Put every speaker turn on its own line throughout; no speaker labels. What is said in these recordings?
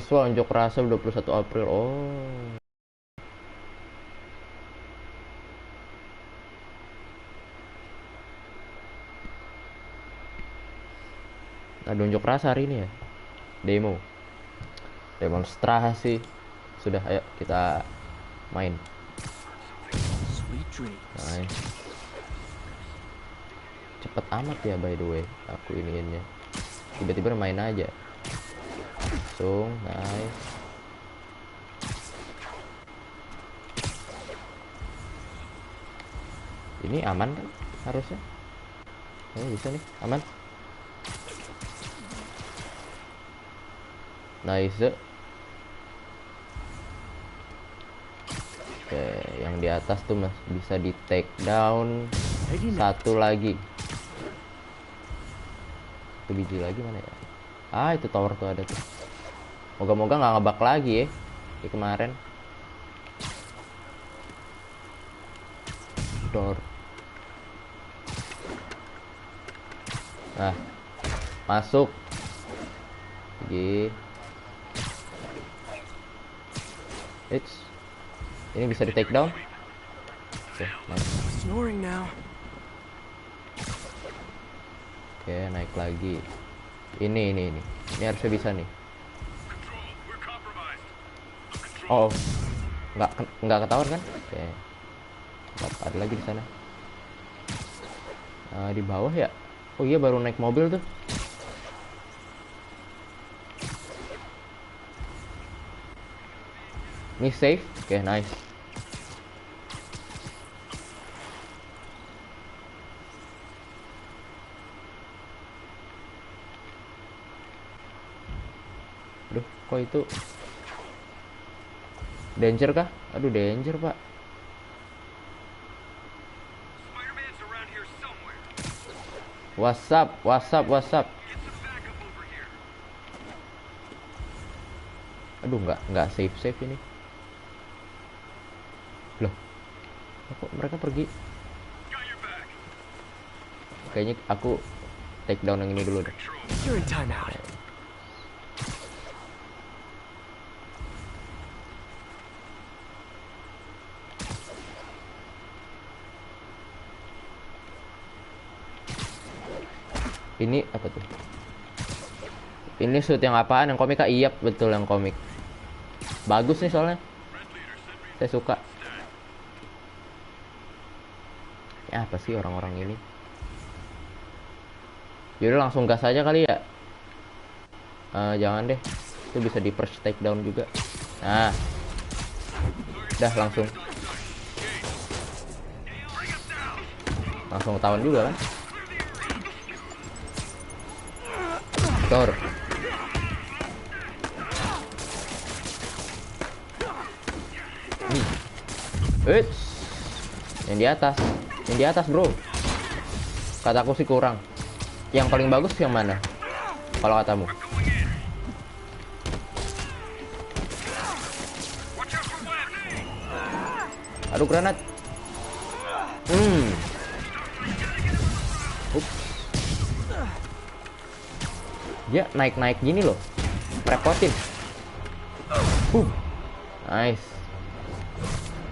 Siswa unjuk rasa 21 April. Oh. Ada unjuk rasa hari ini ya. Demo. Demonstrasi. Sudah, ayo kita main. Nice. Cepet amat ya by the way. Aku iniinnya. Tiba-tiba main aja. Langsung, nice. Ini aman kan harusnya? Bisa nih, aman. Nice. Oke, yang di atas tuh mas bisa di take down. Satu lagi. Satu biji lagi mana ya? Ah, itu tower tuh ada tuh. Moga-moga nggak ngebug lagi ya di kemarin. Door. Nah, masuk. Lagi. Ini bisa di take down. Oke, nice. Oke, naik lagi. Ini harusnya bisa nih. Oh, nggak ketahuan kan? Oke. Ada lagi di sana. Di bawah ya? Oh iya, baru naik mobil tuh. Ini safe. Oke, nice. Aduh, kok itu danger kah? Aduh, danger pak. What's up. Aduh, nggak safe ini. Loh, kok mereka pergi? Kayaknya aku take down yang ini dulu deh. Ini apa tuh? Ini suit yang apaan? Yang komik kah? Iya, betul yang komik. Bagus nih soalnya. Saya suka. Ya apa sih orang-orang ini? Yaudah langsung gas aja kali ya. Jangan deh. Itu bisa di first take down juga. Nah. Udah langsung. Langsung ketahuan juga kan? Door. Yang di atas bro. Kataku sih kurang. Yang paling bagus yang mana? Kalau katamu? Aduh, granat. Dia naik gini loh. Repotin. Nice.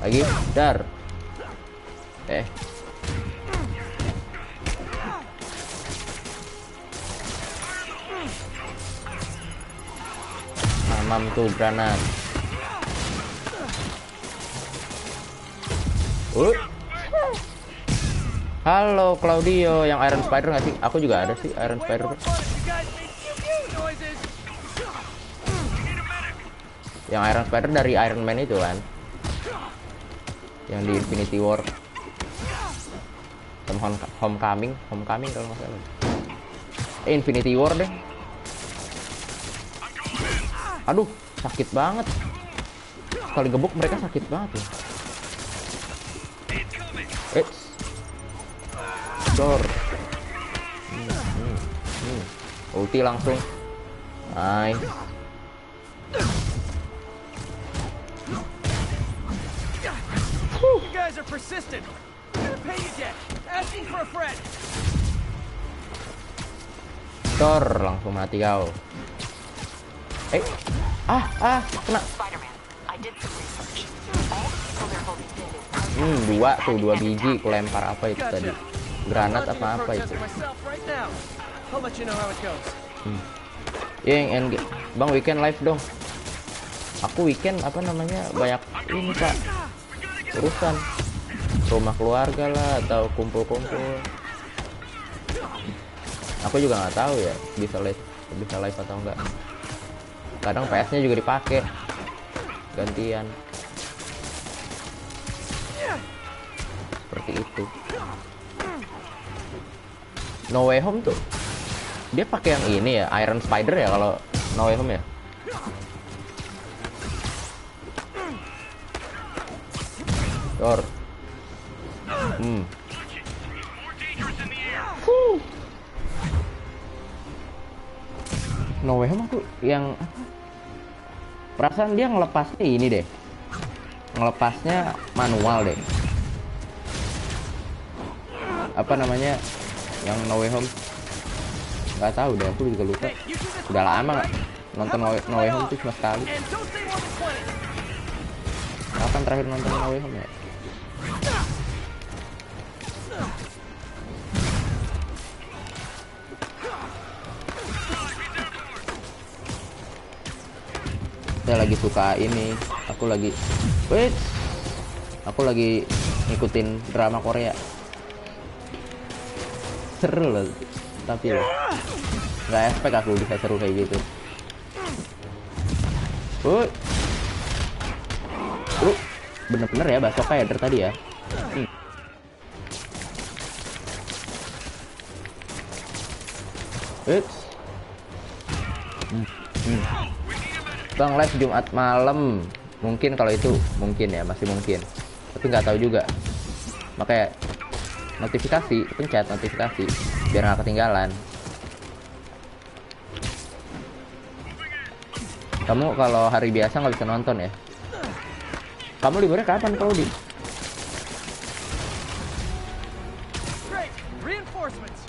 Lagi, dar. Mamam tuh granat. Halo Claudio, yang Iron Spider nggak sih? Aku juga ada sih Iron Spider. Yang Iron Spider dari Iron Man itu kan, yang di Infinity War sama Homecoming kalau nggak salah. Infinity War deh. Aduh, sakit banget. Kali gebuk mereka sakit banget ya. Door. Ulti langsung. Nice.
You guys are persistent. Gonna pay you debt. Asking for a friend.
Door, langsung mati kau. Kena.
Spider-Man, I did some research. All the people they're holding dead is
Dua tuh, 2 biji kulempar apa itu tadi? Granat apa itu?
myself right now. I'll let you know how it goes.
Yang Bang weekend live dong. Aku weekend apa namanya banyak ini Pak, urusan rumah keluarga lah atau kumpul-kumpul. Aku juga nggak tahu ya bisa live atau enggak. Kadang PS-nya juga dipakai gantian. Seperti itu. No Way Home tuh dia pakai yang ini ya, Iron Spider ya kalau No Way Home ya. Dor. No Way Home aku yang apa? Perasaan dia ngelepasnya ini deh. Ngelepasnya manual deh. Apa namanya? Yang No Way Home? Nggak tahu deh, aku juga lupa. Udah lama nggak nonton No Way Home tuh cuma sekali. Kapan terakhir nonton No Way Home ya? Saya lagi suka ini, aku lagi ngikutin drama Korea. Seru loh, tapi loh nggak expect aku bisa seru kayak gitu. Bener-bener ya basok kayak dari tadi ya. Bang live Jumat malam, mungkin kalau itu mungkin ya, masih mungkin, tapi nggak tahu juga. Makanya notifikasi, pencet notifikasi biar nggak ketinggalan. Kamu kalau hari biasa nggak bisa nonton ya? Kamu liburnya kapan kalau di?
Great, reinforcements.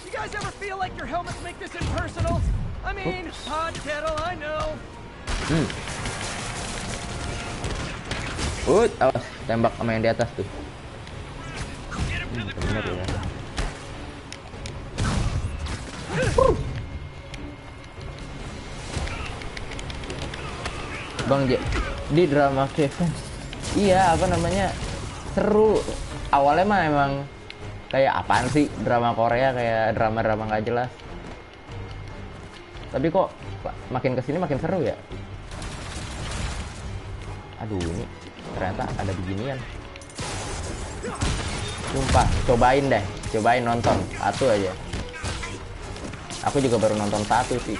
You guys ever feel like your helmets make this impersonal? I mean, hot kettle, I know.
Awas tembak sama yang di atas tuh. Bener ya. Bang di drama Kevin. Iya, apa namanya? Seru. Awalnya mah emang kayak apaan sih drama Korea, kayak drama-drama nggak jelas. Tapi kok makin kesini makin seru ya. Aduh, ini ternyata ada beginian. Sumpah, cobain nonton satu aja. Aku juga baru nonton satu sih.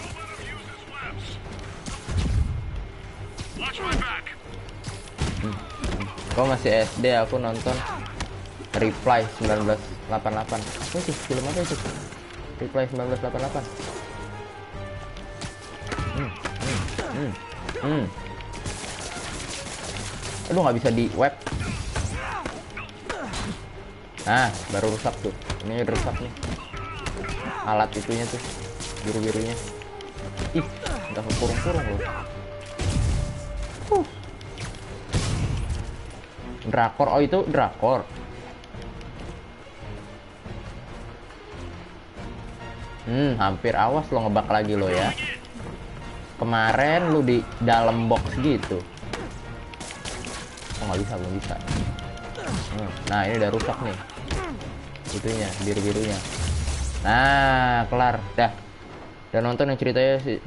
Kau masih SD, aku nonton Reply 1988. Apa sih film apa itu? Reply 1988. Aduh, nggak bisa di web. Nah, baru rusak tuh. Ini udah rusak nih. Alat itunya tuh, biru-birunya. Ih, udah kurung-kurung loh. Drakor, oh itu drakor. Hampir awas lo ngebak lagi lo ya. Kemarin lu di dalam box gitu. Oh nggak bisa, belum bisa. Nah ini udah rusak nih. Itunya, biru-birunya. Nah, kelar. Dah. Dan nonton yang ceritanya si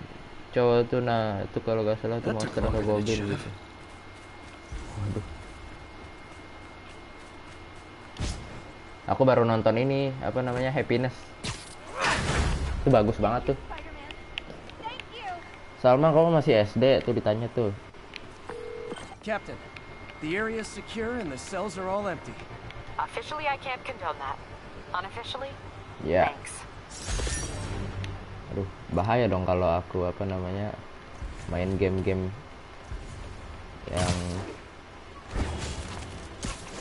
cowok tuh, nah itu kalau gak salah tuh monster atau goblin gitu. Waduh. Aku baru nonton ini, apa namanya, Happiness. Itu bagus banget tuh. Salma, kamu masih SD tuh ditanya tuh.
Captain, the area is secure and the cells are all empty.
Officially, I can't condone that. Unofficially,
Ya.
thanks.
Aduh, bahaya dong kalau aku apa namanya main game-game yang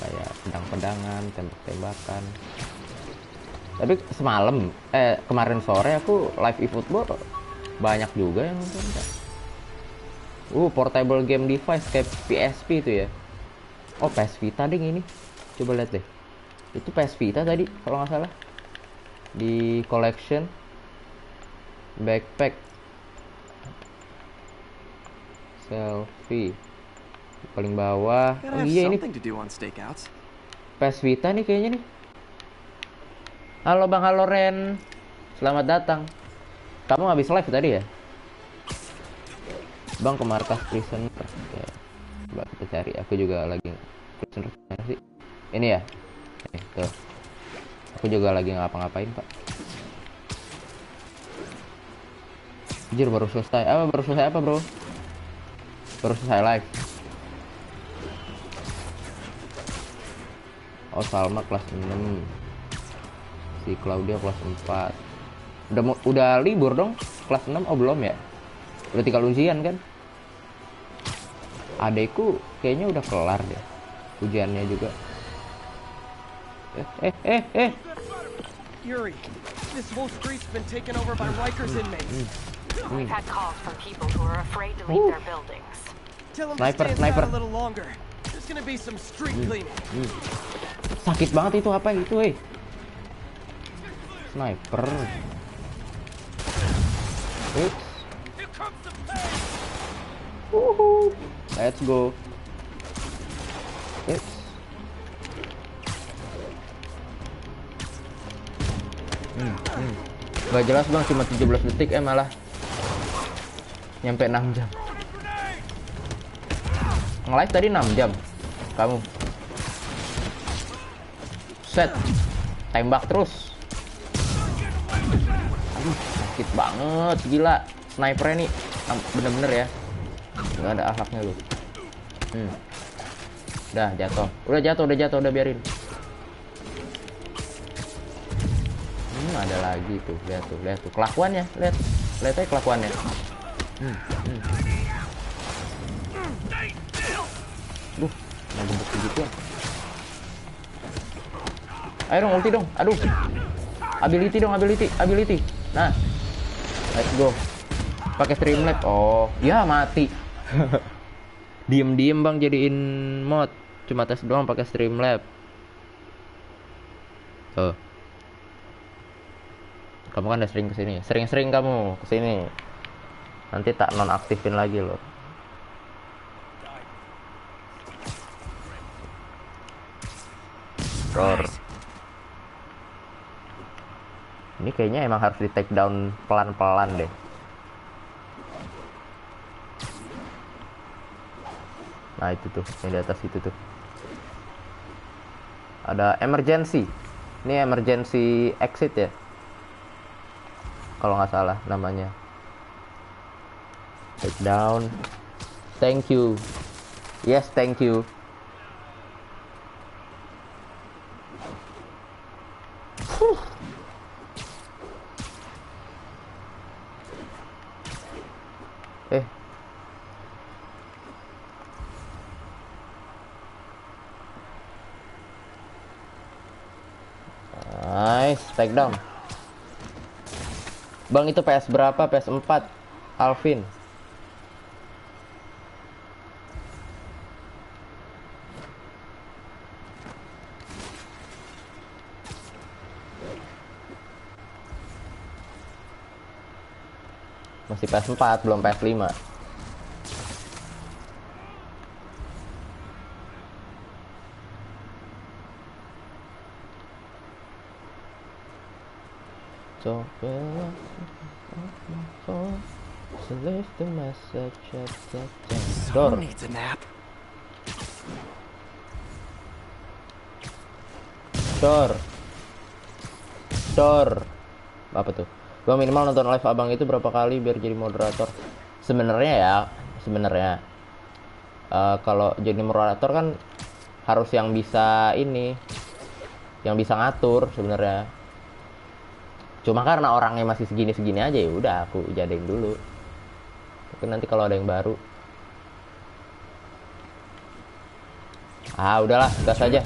kayak pedang-pedangan, tembak-tembakan. Tapi kemarin sore aku live eFootball banyak juga yang nonton. Portable game device kayak PSP itu ya. Oh, PS Vita ding ini. Coba lihat deh. Itu PS Vita tadi kalau nggak salah. Di collection backpack selfie paling bawah.
Gotta
Oh
have
iya, ini
something to do on stakeouts.
PS Vita nih kayaknya nih. Halo Bang, halo Ren. Selamat datang. Kamu habis live tadi ya? Bang, ke markas prisoner. Ya. Coba kita cari. Aku juga lagi prisoner mana sih? Ini ya. Tuh. Aku juga lagi ngapa-ngapain, Pak. Anjir, baru selesai. Baru selesai apa, Bro? Baru selesai live. Oh, Salma kelas 6. Si Claudia kelas 4. Udah libur dong kelas 6. Oh, belum ya? Udah tinggal ujian kan? Adekku kayaknya udah kelar deh ujiannya juga.
Yuri, this whole street's been taken over by Rikers inmates.
We've had calls from people who are afraid to leave their buildings.
Tell them to
Sniper,
stay
sniper.
inside a little longer. There's gonna be some street cleaning.
Sakit banget itu, apa itu, Sniper. Oops. Woohoo. Let's go. Oops. Gak jelas bang, cuma 17 detik malah nyampe 6 jam. Nge-live tadi 6 jam kamu. Set. Tembak terus. Aduh, sakit banget, gila. Snipernya nih bener-bener ya, nggak ada akhlaknya lu. Udah jatuh, udah biarin. Ada lagi tuh, lihat tuh kelakuannya, lihat aja kelakuannya. Mau gebuk begitu. Ayo dong, ulti dong, aduh. Ability. Nah, let's go. Pakai Streamlabs. Oh, ya mati. Diem bang jadiin mod. Cuma tes doang pakai Streamlabs. Tuh. Kamu kan udah sering kesini. Sering kamu kesini. Nanti tak nonaktifin lagi loh. Roar. Ini kayaknya emang harus di take down pelan-pelan deh. Nah itu tuh, yang di atas itu tuh. Ada emergency. Ini emergency exit ya, kalau nggak salah namanya. Take down. Thank you. Yes, thank you. Nice, take down. Bang, itu PS berapa? PS4 Alvin. Masih PS4, belum PS5. So leave the message at the door.
Someone needs a nap.
Door. Apa tuh? Gua minimal nonton live abang itu berapa kali biar jadi moderator? Sebenarnya kalau jadi moderator kan harus yang bisa ini, yang bisa ngatur sebenarnya. Cuma karena orangnya masih segini aja, ya udah aku jadain dulu. Tapi nanti kalau ada yang baru, udahlah, gas aja.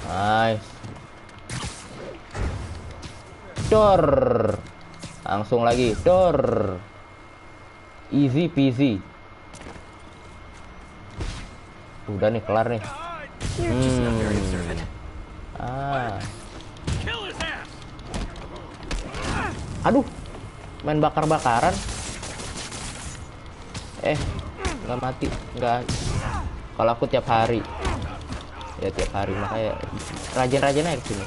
Nice. Door. Langsung lagi. Dor. Easy peasy. Udah nih, kelar nih.
Kill his ass.
Aduh. Main bakar-bakaran. Nggak mati. Nggak. Kalau aku tiap hari. Ya tiap hari, makanya rajin-rajin aja kesini.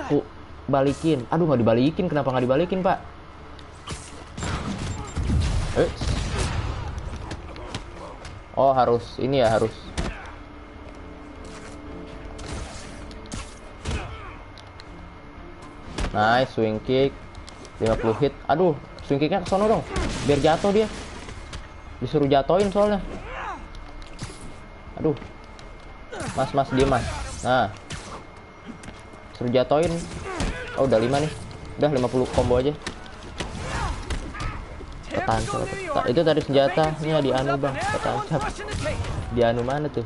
Aku balikin. Aduh, nggak dibalikin. Kenapa nggak dibalikin, Pak? Oh, harus ini ya, harus. Nice, swing kick 50 hit. Aduh, swing kicknya ke sono dong. Biar jatuh dia. Disuruh jatoin soalnya. Aduh. Mas, diem mas. Nah. Suruh jatoin. Oh, udah 5 nih. Udah 50 combo aja. Petancap. Itu tadi senjata. Ini di anu, Bang. Petancap. Di anu mana tuh?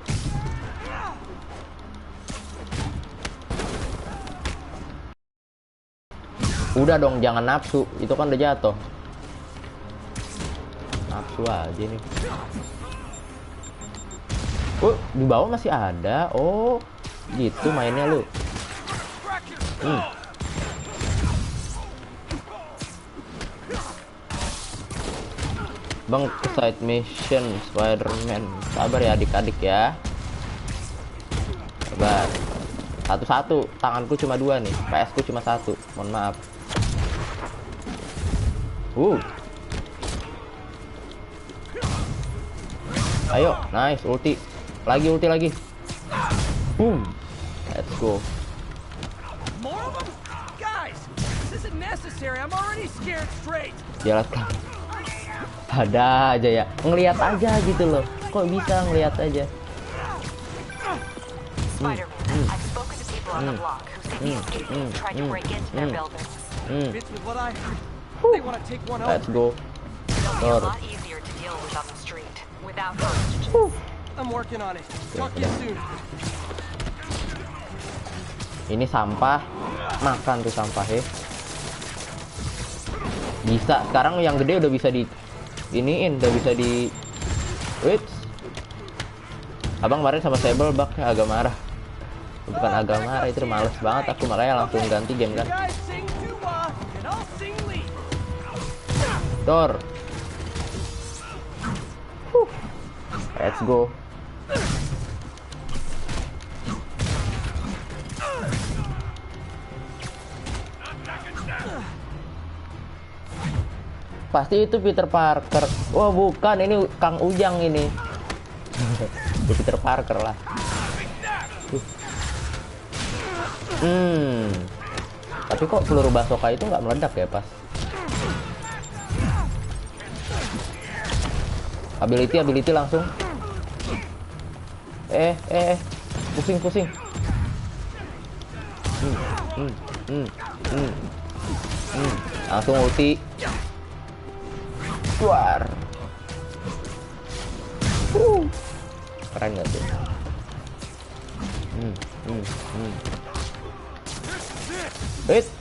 Udah dong, jangan nafsu. Itu kan udah jatuh. Nafsu aja nih. Oh, di bawah masih ada. Oh, gitu mainnya lu. Bang, side mission Spider-Man. Sabar ya adik-adik ya. Sabar. Satu-satu. Tanganku cuma 2 nih. PS ku cuma 1. Mohon maaf. Ayo, nice, ulti. Ulti lagi. Boom. Let's go.
More of them? Guys, this isn't necessary. I'm already scared straight.
Jalan kan. Ada aja ya. Ngelihat aja gitu loh. Kok bisa ngelihat aja?
Spider-Man, I've spoken to people on the block who say the escapists tried to break into their buildings.
Fits with what I heard. They want to take one
Let's
over.
go.
They'll be a lot easier to deal with on the street without hostages.
I'm working on it. Talk to you soon.
Ini sampah. Makan tuh sampah ya. Bisa. Sekarang yang gede udah bisa di iniin, udah bisa di wait. Abang kemarin sama Sable bug agak marah. Bukan agak marah, itu males banget aku, makanya langsung ganti game kan.
Guys, sing Dua, and I'll sing lead.
Dor. Let's go. Pasti itu Peter Parker. Wah, bukan, ini Kang Ujang ini. Itu Peter Parker lah. Tapi kok peluru bazooka itu nggak meledak ya pas? Ability langsung. Pusing. Langsung ulti. Keluar. Keren gak tuh?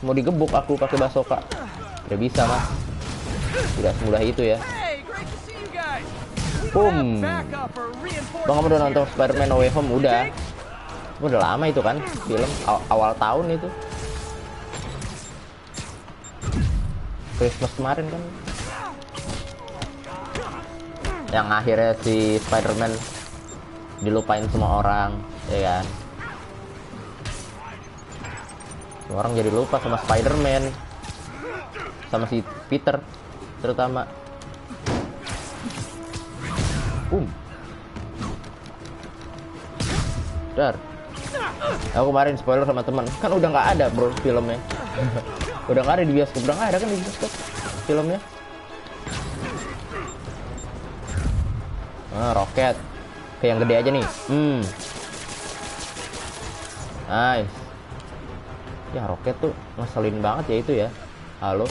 Mau digebuk aku pakai bazooka. Tidak bisa mas. Tidak semudah itu ya.
Hey, great to see you guys. We
Boom.
have backup or reinforcements.
Bang, kamu udah nonton
here.
Spider-Man No Way Home? Udah. Udah lama itu kan film awal tahun itu. Christmas kemarin kan. Yang akhirnya si Spider-Man dilupain semua orang, ya kan? Semua orang jadi lupa sama Spider-Man, sama si Peter terutama. Dar. Aku kemarin spoiler sama teman, kan udah nggak ada bro filmnya. Udah nggak ada di bioskop, udah nggak ada kan di bioskop filmnya. Roket. Kayak yang gede aja nih. Nice. Ya roket tuh ngeselin banget ya itu ya. Halo.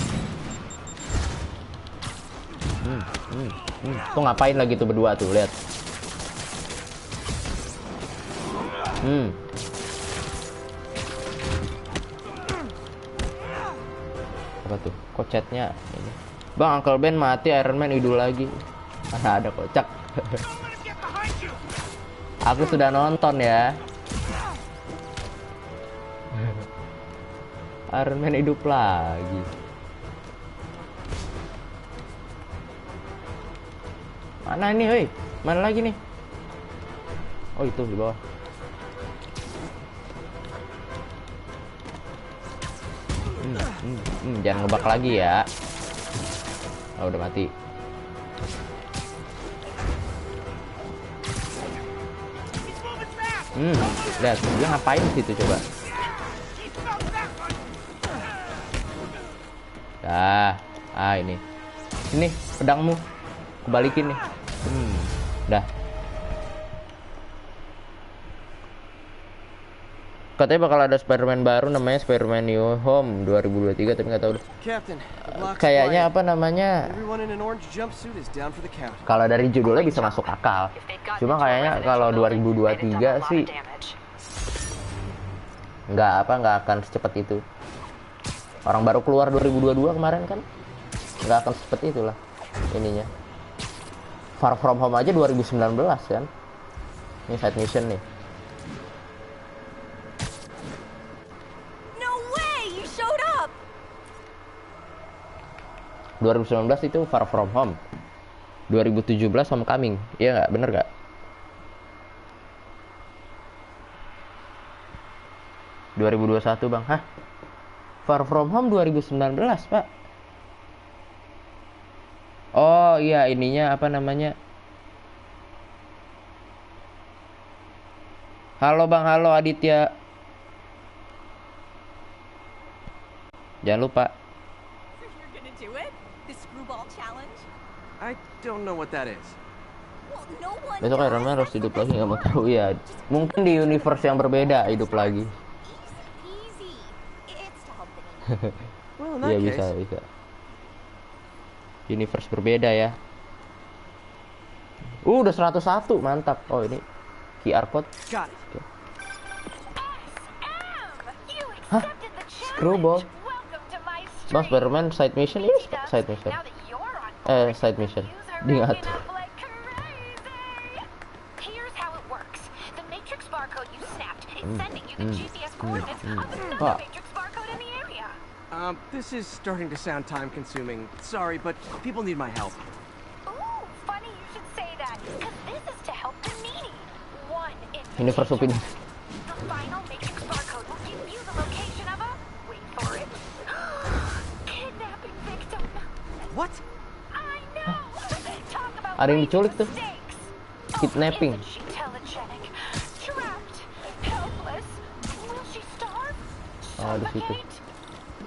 Tuh ngapain lagi tuh berdua tuh, lihat. Apa tuh? Kok chatnya ini? Bang, Uncle Ben mati, Iron Man hidup lagi. Mana ada kocak. Aku sudah nonton ya. Iron Man hidup lagi. Mana ini, woi? Mana lagi nih? Oh, itu di bawah. Jangan ngebak lagi ya. Oh, udah mati. Lihat dia ngapain di situ coba. Ini. Ini pedangmu. Kebalikin nih. Dah. Katanya bakal ada Spider-Man baru namanya Spider-Man New Home 2023 tapi nggak tahu deh.
Captain, the block's
Kayaknya
quiet.
apa namanya?
Everyone in an orange jumpsuit is down for the count.
Kalau dari judulnya bisa masuk akal. Cuma kayaknya kalau 2023 sih nggak akan secepat itu. Orang baru keluar 2022 kemarin kan, nggak akan secepat itulah ininya. Far From Home aja 2019 kan. Ini side mission nih.
No way, you showed up.
2019 itu Far From Home. 2017 Homecoming. Iya nggak? Bener nggak? 2021 bang. Hah? Far From Home 2019 pak. Oh iya, ininya apa namanya? Halo bang, halo Aditya. Jangan lupa.
So you're gonna do it? The screwball challenge?
I don't know what that is.
Well, no one
Besok Iron Man harus hidup lagi, nggak mau tahu ya. Mungkin di universe yang berbeda hidup lagi.
Easy. It's to help the needy.
Well, in
Iya
that case,
bisa. Universe berbeda ya. Udah 101, mantap. Oh ini QR code.
got it.
You
Hah?
accepted the challenge.
Screwball.
Welcome to my
Bang,
stream.
Spider-Man side mission ini side mission.
Now that you're on board,
Side mission.
views are
Dia
racking
ngatur.
up like crazy. Here's how it works. The matrix barcode you snapped is sending you the GPS coordinates of
Wah.
another matrix barcode in the area.
This is starting to sound time-consuming. Sorry, but people need my help.
Ooh, funny you should say that, because this is to help the needy. One
Universe opini.
The final matrix barcode will give you the location of a, wait for it, kidnapping victim.
What?
I know. Talk about
Ada yang
raising
diculik
the
tuh.
stakes.
Kidnapping.
Oh, isn't she telegenic? Trapped, helpless. Will she starve?
Oh, di situ.
Suffocate?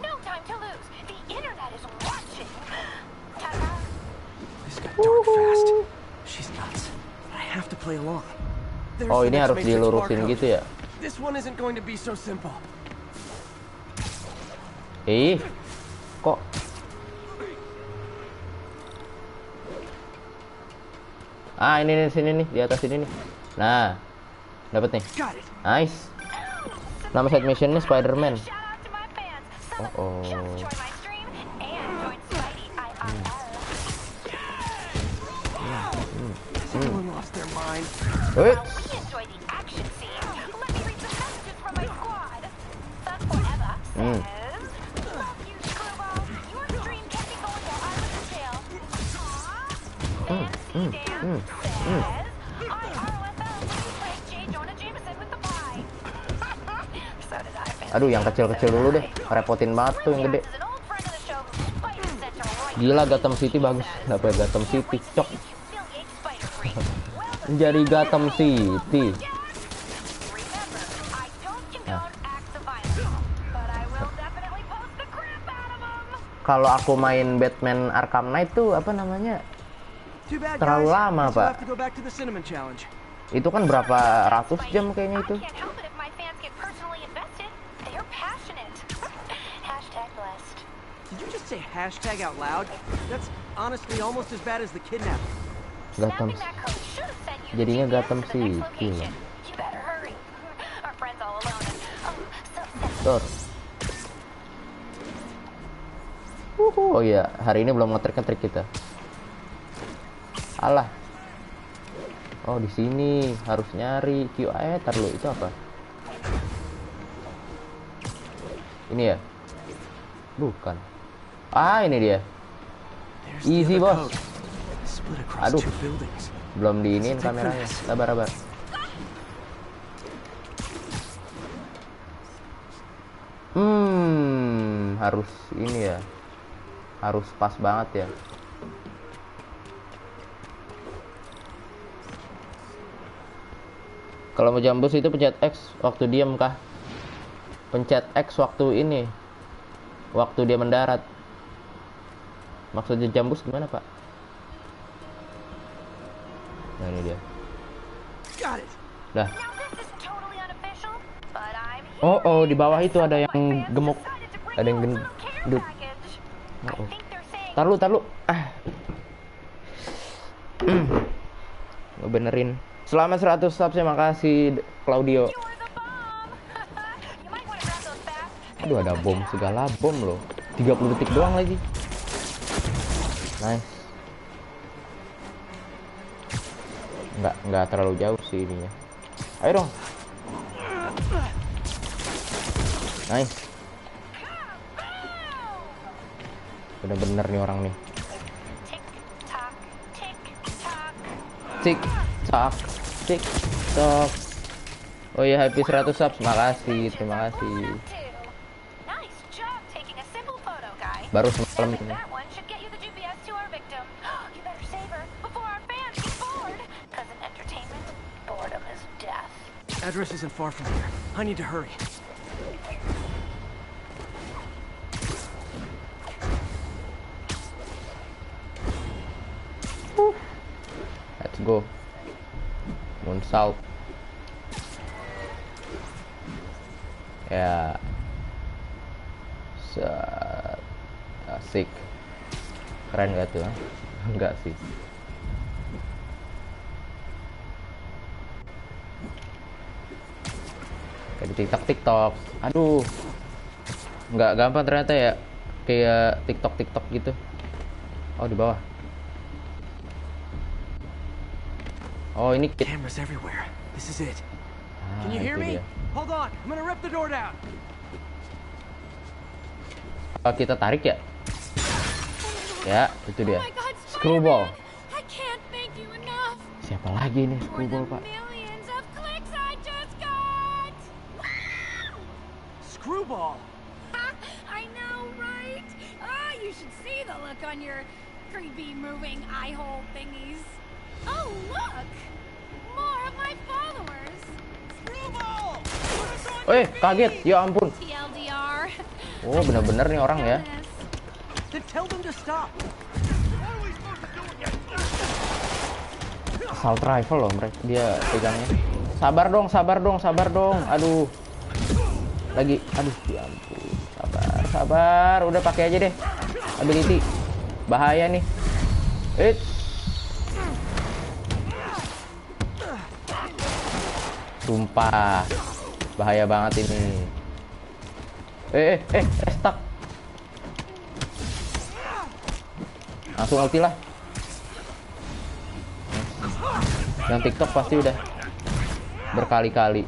No time to lose. The internet is watching. Ta-da.
This got dark fast. She's nuts. But I have to play along. There's
Oh
the
ini
next
harus
matrix
dilurusin
barcode.
gitu ya.
This one isn't going to be so simple.
Kok ini nih sini nih, di atas sini nih. Nah, dapat nih.
Got it.
Nice. Nama side missionnya Spider-Man.
Shout out to my fans. Some of
Uh-oh.
them just joined my stream and joined Spidey IRL.
Has anyone lost their mind?
Wait.
Well, we enjoy the action scene. Let me read some messages from my squad. Thug Forever says, love you, Screwball. Your stream kept me going while I was in jail. Aww. Nancy Dan says, IRLFL, you played J. Jonah Jameson with the pie. So did I, fans.
Aduh, yang kecil-kecil dulu deh. Repotin banget tuh yang gede.
Is an old friend of the show who Spidey sent to right.
Gila, Gotham City bagus. Kenapa ya Gotham City? Cok.
Humiliate Spider-Freak. Well,
Jadi Gotham City.
remember, I don't condone acts of violence, but I will definitely post the crap out of them.
Kalau aku main Batman Arkham Knight tuh apa namanya?
Too bad,
Terlalu
guys.
lama,
Guess we'll
Pak.
have to go back to the cinnamon challenge.
Itu kan berapa ratus jam kayaknya itu.
I can't help it if my fans get personally invested. They're passionate. Hashtag blessed.
Did you just say hashtag out loud? That's honestly almost as bad as the kidnapping.
Gotham.
Snapping that code should have sent you
Jadinya
the GPS
Gotham
to the next
City
location. You better hurry. Our friend's all alone and so sad.
Dor. Oh iya, hari ini belum ngetrik-ngetrik kita. Alah. Oh, di sini harus nyari QA. Tar lu, itu apa? Ini ya? Bukan. Ah, ini dia.
There's the
Easy,
other
bos.
code. Split across
Aduh.
2 buildings.
Belum diinin kameranya. Sabar. Harus ini ya. Harus pas banget ya. Kalau mau jambus itu pencet X waktu diam kah? Pencet X waktu ini. Waktu dia mendarat. Maksudnya jambus gimana, Pak? Nah, ini dia.
Got it.
Dah.
Now this is totally unofficial, but I'm
Oh, di bawah itu ada yang gemuk. Ada yang gendut. Oh. Tar lu. Benerin. Selamat 100 subs, terima kasih Claudio. Aduh, ada bom, segala bom loh. 30 detik doang lagi. Nice. Nggak terlalu jauh sih ininya. Ayo dong. Nice. Bener-bener nih orang nih. Tik tak. Oh iya, happy 100 subs. Terima kasih. Baru semalam ini.
Address isn't far from here. I need to hurry.
Let's go. Moonsault. Ya. Asik. Keren gak tuh? Enggak sih. Kayak di TikTok. Aduh. Nggak gampang ternyata ya. Kayak TikTok gitu. Oh, di bawah. Oh, ini kit.
Cameras everywhere. This is it. Can you
Itu
hear me?
dia.
Hold on. I'm gonna rip the door down.
Kita tarik ya? Ya, itu dia.
Oh my God,
Screwball.
Spider-Man! I can't thank you enough
Siapa lagi nih
for
Screwball,
the
Pak?
millions of clicks I just got.
Screwball.
Ha, I know, right? Oh, you should see the look on your creepy moving eye hole thingies. Oh, look! More of my followers.
Screwball.
Kaget, ya ampun.
TLDR.
Oh, bener-bener nih orang ya.
Then tell them to stop.
Assault rifle loh mereka dia pegangnya. Sabar dong. Aduh. Lagi, aduh, ya ampun. Sabar. Udah pakai aja deh. Ability. Bahaya nih. Sumpah. Bahaya banget ini. Stuck. Langsung ulti lah. Yang TikTok pasti udah berkali-kali.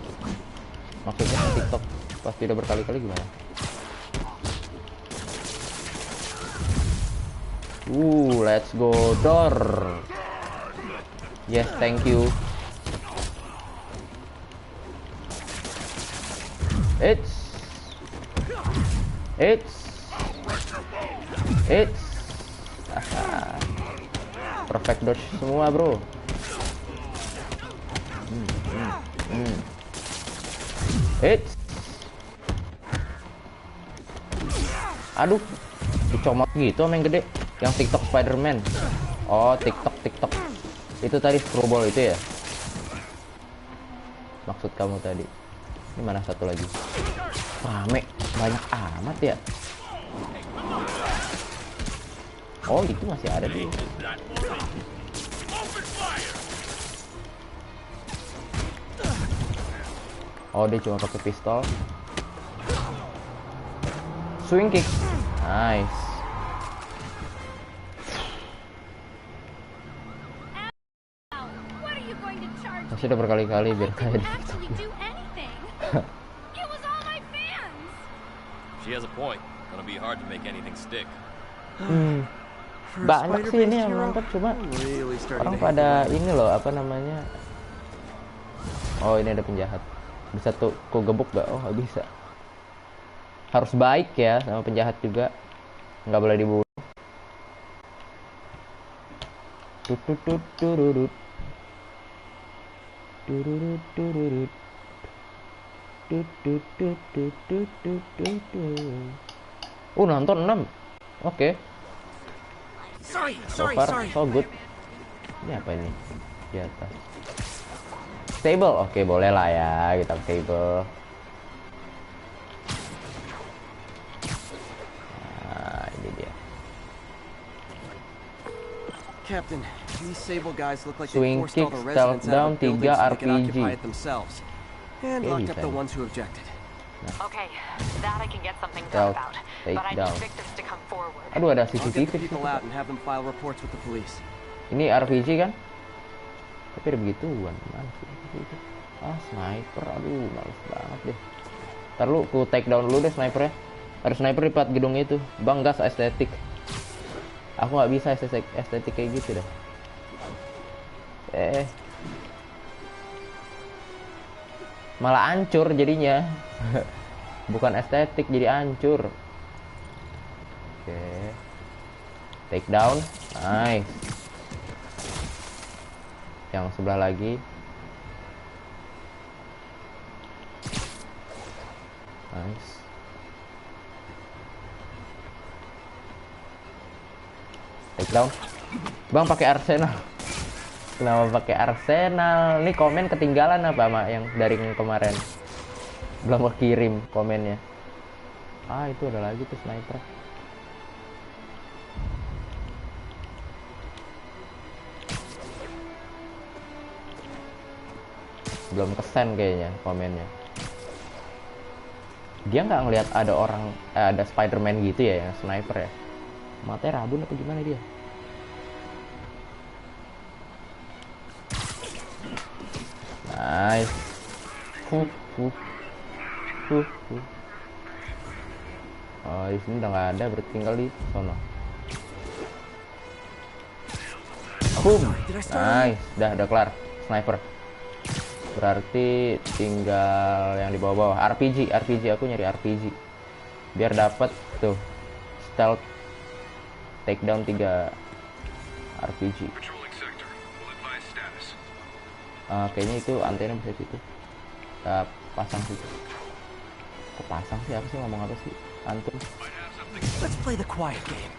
Maksudnya TikTok pasti udah berkali-kali gimana? Let's go door. Yes, thank you. Perfect dodge semua, bro. Aduh, dicomot gitu sama yang gede. Yang TikTok Spider-Man. Oh, TikTok. Itu tadi Screwball itu ya? Maksud kamu tadi. Ini mana satu lagi? Rame, banyak amat ya. Oh, itu masih ada tuh. Oh, dia cuma pakai pistol. Swing kick. Nice. Masih udah berkali-kali biar kayak di
Actually
TikTok.
do anything. It was all my fans.
She has a point. Gonna be hard to make anything stick.
For a
Banyak sih ini
spider-based
yang
hero,
nonton, cuma
I'm really starting
orang
to hate
pada
the
ini loh, apa namanya. Oh, ini ada penjahat. Bisa tuh ku gebuk gak? Oh, nggak bisa. Harus baik ya sama penjahat juga. Nggak boleh dibunuh. Tututututut. Tururututut. Tututututut. Nonton 6. Oke.
Sorry,
So far, so good. Ini apa ini? Di atas. Stable. Oke, boleh lah ya. Kita stable. Nah, ini dia.
Captain, these Sable guys look like they
Swing
forced all
kick,
the
stealth
residents out
down,
of the building
3
so they could
RPG.
occupy it themselves. And
Okay,
locked up the
then.
ones who objected.
Okay, that I can get something
Stealth,
done about.
take
But I
down.
need victims to come forward.
Aduh, ada
I'll get
CCTV.
the people out and have them file reports with the police.
Ini RPG kan? Tapi ada begituan. Mana sih itu? Ah, sniper. Aduh, males banget deh. Ntar lu ku take down dulu deh snipernya. Ada sniper di plat gedung itu. Bang, gas estetik. Aku nggak bisa estetik kayak gitu dah. Malah hancur jadinya. Bukan estetik, jadi hancur. Oke. Take down. Nice. Yang sebelah lagi. Nice. Take down. Bang pakai Arsenal. Kenapa pakai Arsenal? Ini komen ketinggalan apa sama yang dari kemarin? Belum kirim komennya. Ah, itu ada lagi tuh sniper. Belum kesen kayaknya komennya. Dia nggak ngelihat ada orang, ada Spider-Man gitu ya, yang sniper ya. Matanya rabun atau gimana dia? Nice. Oh, di sini udah nggak ada, berarti tinggal di sono. Boom. Nice, udah kelar. Sniper. Berarti tinggal yang di bawah-bawah. RPG aku nyari RPG. Biar dapat tuh stealth takedown 3 RPG. Kayaknya itu antena bisa situ. Kita pasang situ. Kok pasang sih? Apa sih ngomong apa sih? Antum.
Let's play the quiet game.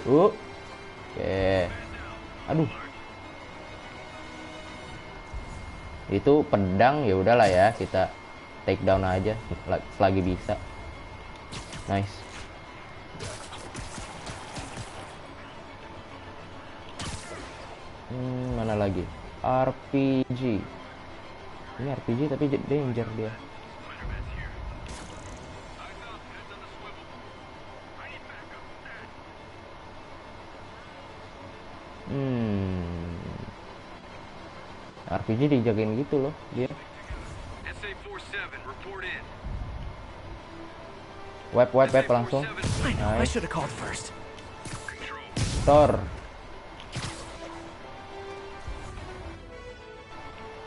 Oke. Aduh. Itu pedang, ya udahlah ya, kita take down aja selagi bisa. Nice. Mana lagi? RPG. Ini RPG tapi danger dia. RPG dijagain gitu loh dia. Web langsung.
I should have called first.
Tor.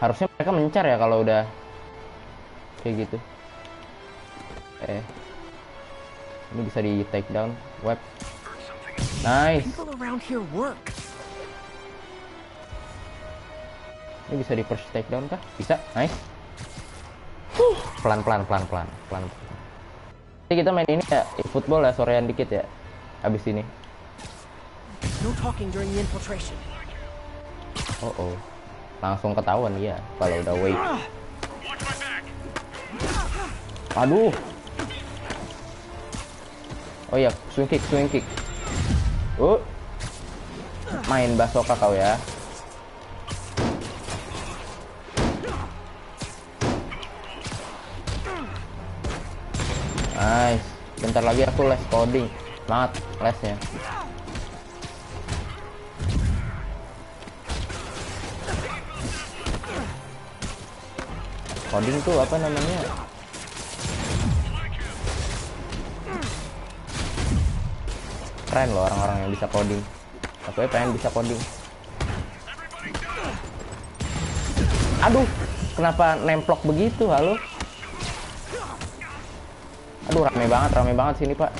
Harusnya mereka mencar ya kalau udah kayak gitu. Ini bisa di take down. Web. Nice.
People around here work.
Ini bisa di first take down kah? Bisa. Nice. Pelan. Nanti kita main ini ya, football ya, sorean dikit ya. Habis ini.
No talking during the infiltration.
Oh. Langsung ketahuan ya kalau udah wait. Aduh. Oh ya, swing kick. Main basoka kau ya. Nice. Bentar lagi aku les coding. Semangat lesnya. Coding tuh apa namanya? Keren loh orang-orang yang bisa coding. Aku pengen bisa coding. Aduh, kenapa nemplok begitu? Halo? Aduh, rame banget sini, Pak.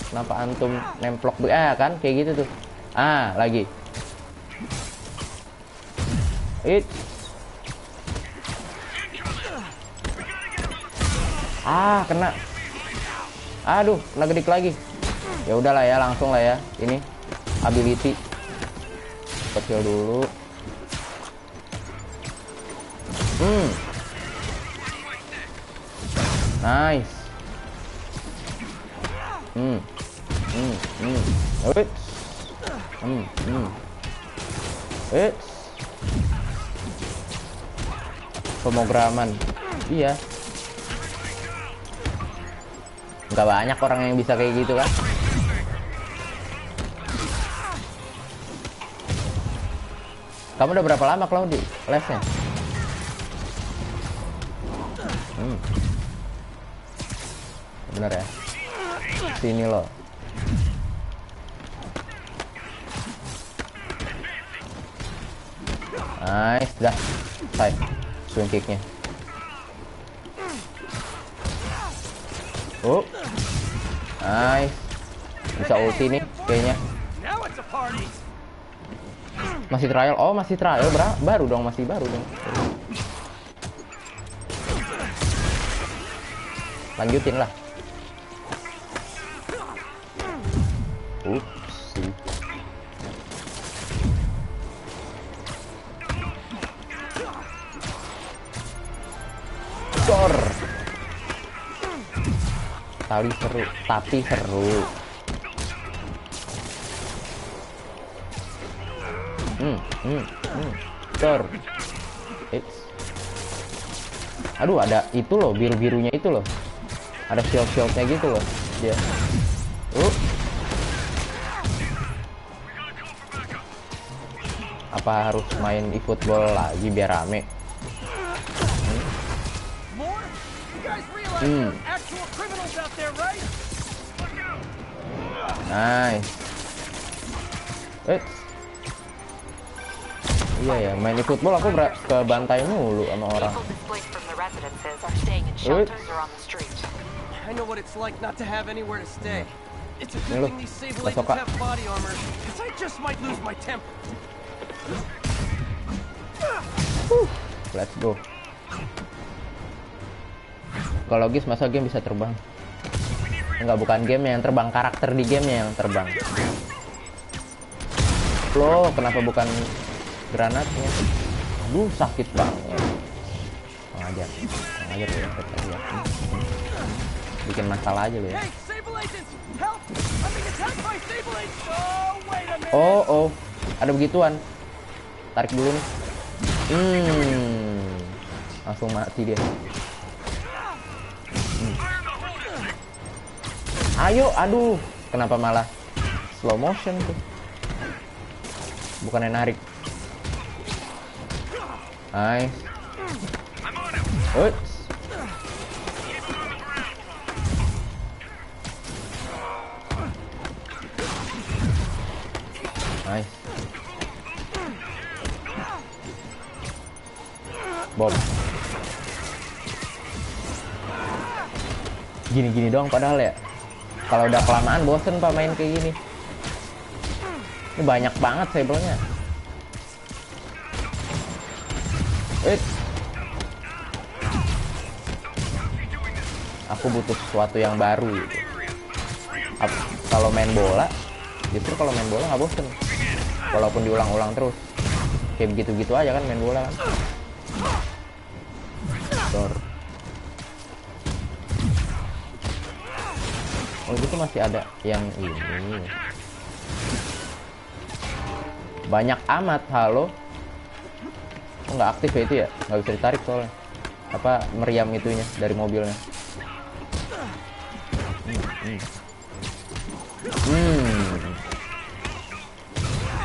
Kenapa antum nemplok kan kayak gitu tuh. Lagi. Kena. Aduh, kena gedik lagi. Ya udahlah ya, langsung lah ya. Ini ability. Kecil dulu. Nice. Pemrograman. Iya. Nggak banyak orang yang bisa kayak gitu kan. Kamu udah berapa lama Claudi lesnya? Bener ya? Sini loh. Nice, dah. Selesai swing kicknya. Nice. Bisa ulti nih kayaknya. Masih trial. Oh, masih trial, baru dong, masih baru dong. Lanjutin lah. Upsi. Dor. Tapi seru. Dor. Aduh, ada itu loh, biru-birunya itu loh. Ada shield-shieldnya gitu loh dia. Apa harus main eFootball lagi biar rame? Nice. Iya ya, main eFootball aku ke bantai mulu sama orang.
I know what it's like not to have anywhere to stay. It's a good thing these Sable agents have body armor, because I just might lose my temper.
Let's go. Kalau logis masa game bisa terbang? Enggak, bukan game yang terbang, karakter di gamenya yang terbang. Loh, kenapa bukan granatnya? Aduh, sakit banget. Ngajar ya, bikin masalah aja lo ya. Oh, ada begituan. Tarik dulu nih. Langsung mati dia. Ayo, aduh, kenapa malah slow motion tuh? Bukannya narik. Nice. Nice. Bob. Gini-gini doang padahal ya. Kalau udah kelamaan bosen Pak main kayak gini. Ini banyak banget sablenya. Aku butuh sesuatu yang baru gitu. Kalau main bola, justru kalau main bola nggak bosen. Walaupun diulang-ulang terus. Kayak begitu-gitu aja kan main bola kan. Oh gitu masih ada yang ini. Banyak amat, halo. Oh, nggak aktif ya itu ya? Nggak bisa ditarik soalnya. Apa meriam itunya dari mobilnya.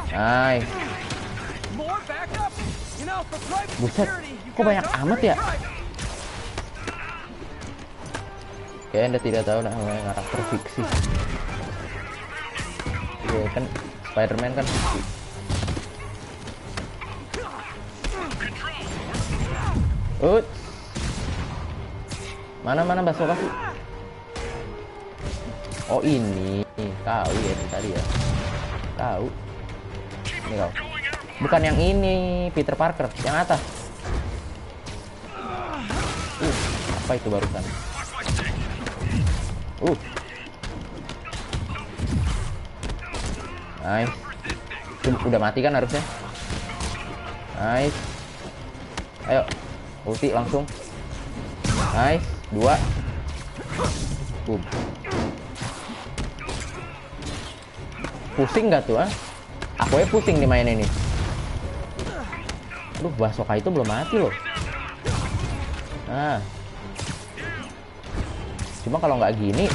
Nice. Buset.
You
Kok
guys
banyak
up
amat
for
ya?
driving?
Oke, Anda tidak tahu namanya karakter fiksi. Oke, kan Spider-Man kan fiksi. Uts. Mana bakso kasih? Oh ini, tahu ya itu tadi ya. Tahu. Ini kau. Bukan yang ini, Peter Parker, yang atas. Apa itu barusan? Nice. Udah mati kan harusnya. Nice. Ayo, ulti langsung. Nice, 2. Boom. Pusing gak tuh, ah? Aku ya pusing nih main ini. Aduh, Basoka itu belum mati loh. Nah. Cuma kalau nggak gini,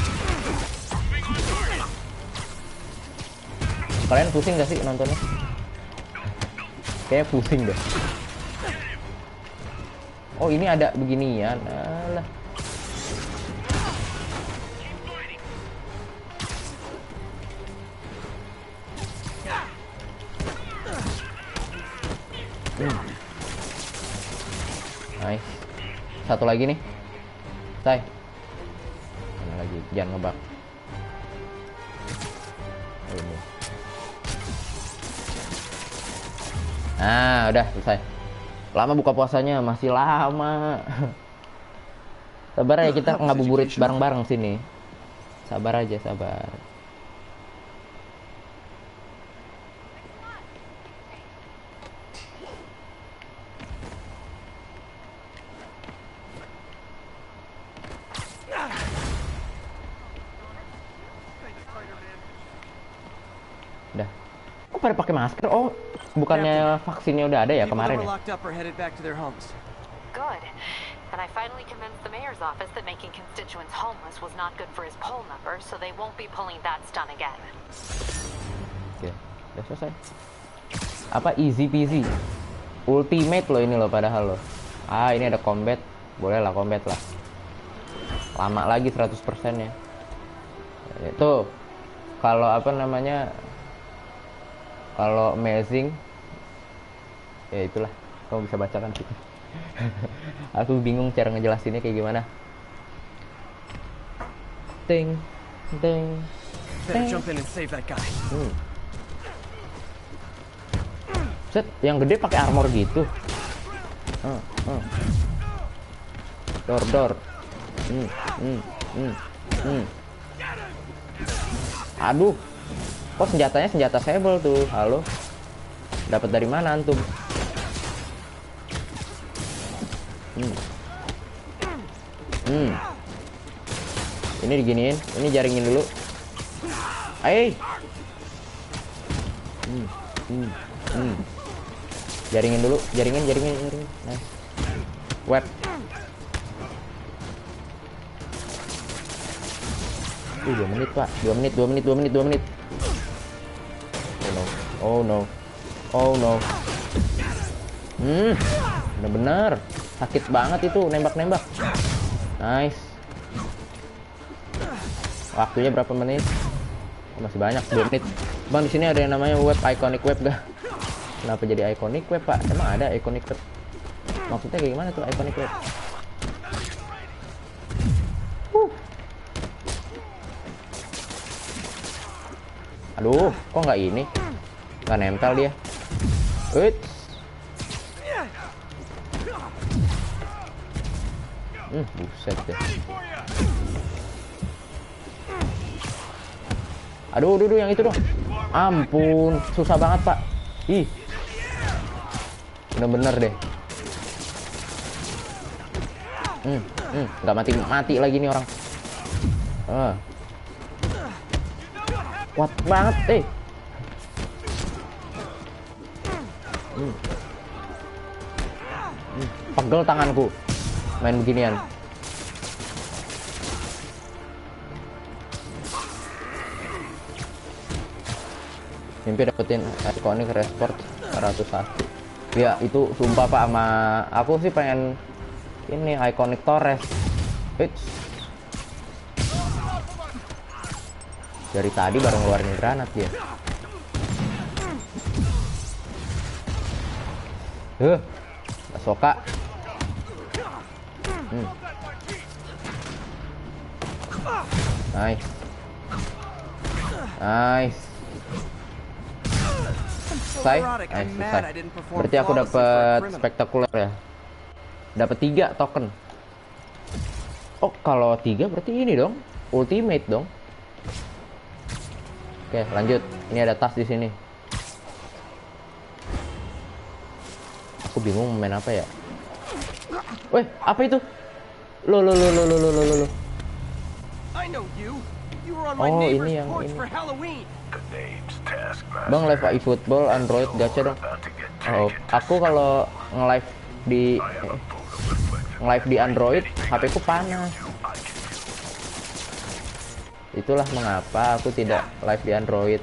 kalian pusing gak sih nontonnya? Kayaknya pusing deh. Oh, ini ada beginian. Alah. Nice. Satu lagi nih. Say. Mana lagi? Jangan ngebak. Oh, ini. Nah, udah selesai. Lama buka puasanya, masih lama. Sabar ya, kita ngabuburit bareng-bareng sini. Sabar aja, sabar. Udah. Kok pada pakai masker? Oh, bukannya vaksinnya udah ada ya
People
kemarin
that were
ya?
locked up are headed back to their homes.
Good. And I finally convinced the mayor's office that making constituents homeless was not good for his poll numbers, so they won't be pulling that stunt again.
Oke, udah selesai. Apa easy peasy? Ultimate loh ini loh padahal loh. Ah, ini ada combat. Boleh lah combat lah. Lama lagi 100% ya. Itu kalau apa namanya? Kalau amazing ya itulah, kamu bisa bacakan sih. Aku bingung cara ngejelasinnya kayak gimana. Ting ting.
Better jump in and save that guy.
Set, yang gede pakai armor gitu. Dor. Aduh. Kok senjatanya senjata Sable tuh? Halo. Dapat dari mana antum? Ini diginiin, ini jaringin dulu. Jaringin dulu, jaringin. Nice. Web. 2 menit, Pak. 2 menit. Oh no. Bener-bener sakit banget itu nembak. Nice. Waktunya berapa menit? Oh, masih banyak, 2 menit. Bang, di sini ada yang namanya web, iconic web gak? Kenapa jadi iconic web, Pak? Emang ada iconic web? Maksudnya kayak gimana tuh iconic web? Aduh, kok nggak ini? Nggak nempel dia. Buset deh. Aduh, yang itu dong. Ampun, susah banget, Pak. Ih. Bener-bener deh. Nggak mati lagi nih orang. Kuat banget, Pegel tanganku main beginian. Mimpi dapetin iconic resport 101. Ya itu sumpah Pak, sama aku sih pengen ini Iconic Torres. Eits. Dari tadi baru ngeluarin granat dia. Ahsoka. Nice. Nice. Selesai. Nice, selesai. Berarti aku dapat spektakuler ya. Dapat 3 token. Oh, kalau 3 berarti ini dong. Ultimate dong. Oke, lanjut. Ini ada tas di sini. Aku bingung main apa ya. Weh, apa itu? Lo. Oh, ini yang ini. Bang, live eFootball Android gacha dong. Oh, aku kalau nge-live di Android, HP ku panas. Itulah mengapa aku tidak live di Android.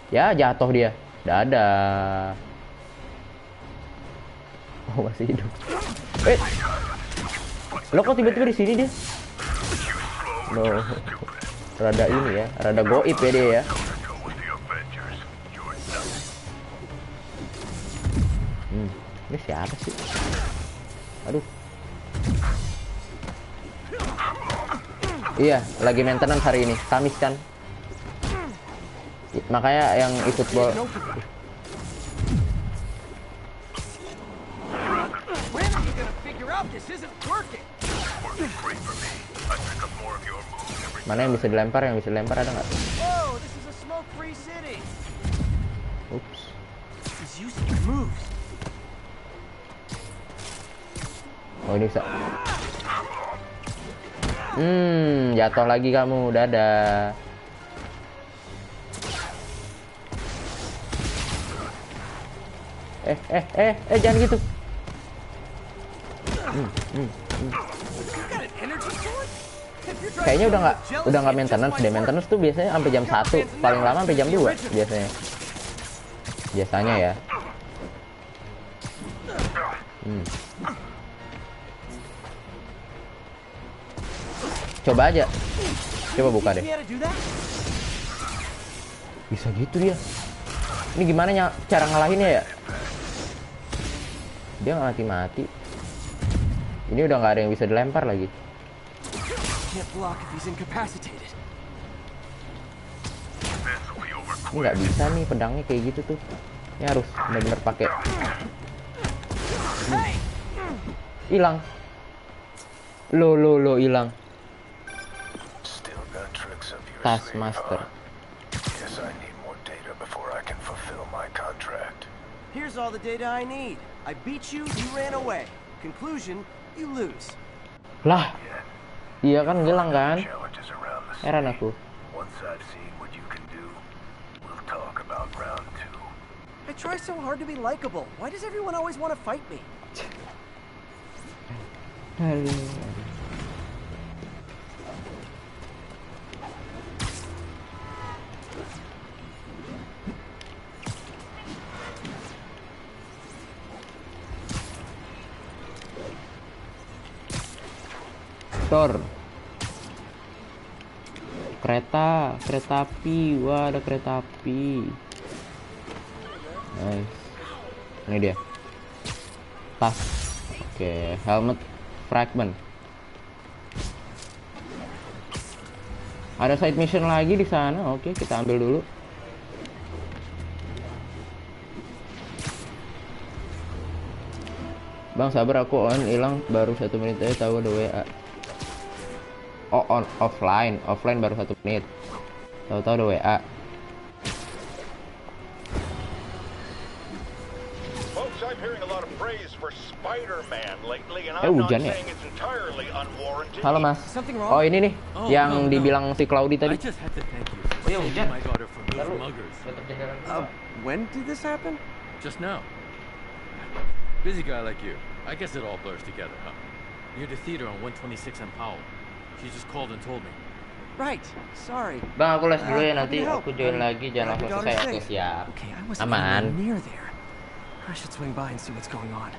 Ya, jatuh dia. Dadah. Oh, masih hidup. Lo kok tiba-tiba di sini dia? No. Rada ini ya, rada goib ya dia ya. Ini siapa sih? Aduh. Iya, lagi maintenance hari ini, Kamis kan. Makanya yang ikut bol. Mana yang bisa dilempar? Yang bisa dilempar ada nggak? Ups. Oh, ini bisa. Jatuh lagi kamu. Dadah. Jangan gitu. Kayaknya udah nggak maintenance deh. Maintenance tuh biasanya sampai jam 1, paling lama sampai jam 2 biasanya. Biasanya ya. Coba aja. Coba buka deh. Bisa gitu dia. Ini gimana cara ngalahinnya ya? Dia nggak mati-mati. Ini udah nggak ada yang bisa dilempar lagi. Ini nggak bisa nih pedangnya kayak gitu tuh. Ini harus bener-bener pakai. Hilang. Lo hilang. Taskmaster.
Here's all the data I need. I beat you, you ran away. Conclusion, you lose.
Lah. Iya kan hilang kan? Heran aku.
I try so hard to be likable. Why does everyone always want to fight me?
Kereta api. Wah, ada kereta api. Nice. Ini dia. Tas. Oke, helmet fragment. Ada side mission lagi di sana. Oke, kita ambil dulu. Bang, sabar, aku on hilang baru 1 menit aja tahu ada WA. Oh, on offline baru 1 menit. Tahu-tahu ada WA. Hujan ya? Halo Mas. Oh, ini nih yang dibilang si Claudi tadi. Oh ya, hujan.
When did this happen?
Just now. Busy guy like you. I guess it all blurs together, huh? Near the theater on 126 and Powell. She just called and told me.
Right. Sorry.
Bang, aku les dulu ya, nanti aku join lagi, jangan langsung selesai. Oke, siap. Aman.
I should swing by and see what's going on.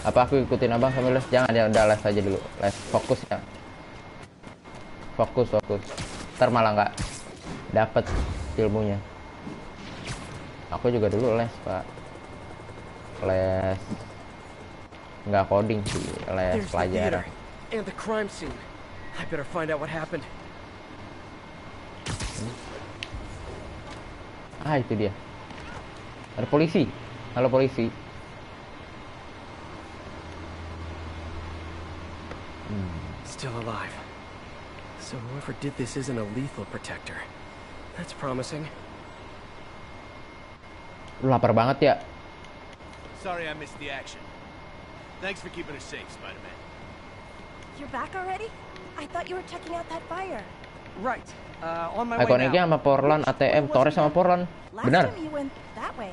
Apa aku ikutin abang sambil les? Jangan, ya udah les aja dulu. Les, fokus ya. Fokus. Ntar malah nggak dapet ilmunya. Aku juga dulu les, Pak. Les nggak coding sih, les
There's the
pelajaran.
theater and the crime scene. I better find out what happened.
Ah, itu dia. Ada polisi. Halo polisi.
Still alive. So whoever did this isn't a lethal protector. That's promising.
Lu lapar banget ya?
Sorry I missed the action. Thanks for keeping us safe, Spider-Man.
You're back already? I thought you were checking out that fire.
Right. On my way
Iconicnya
now.
sama Portland, ATM, Torres sama Portland.
Last
Benar.
time you went that way.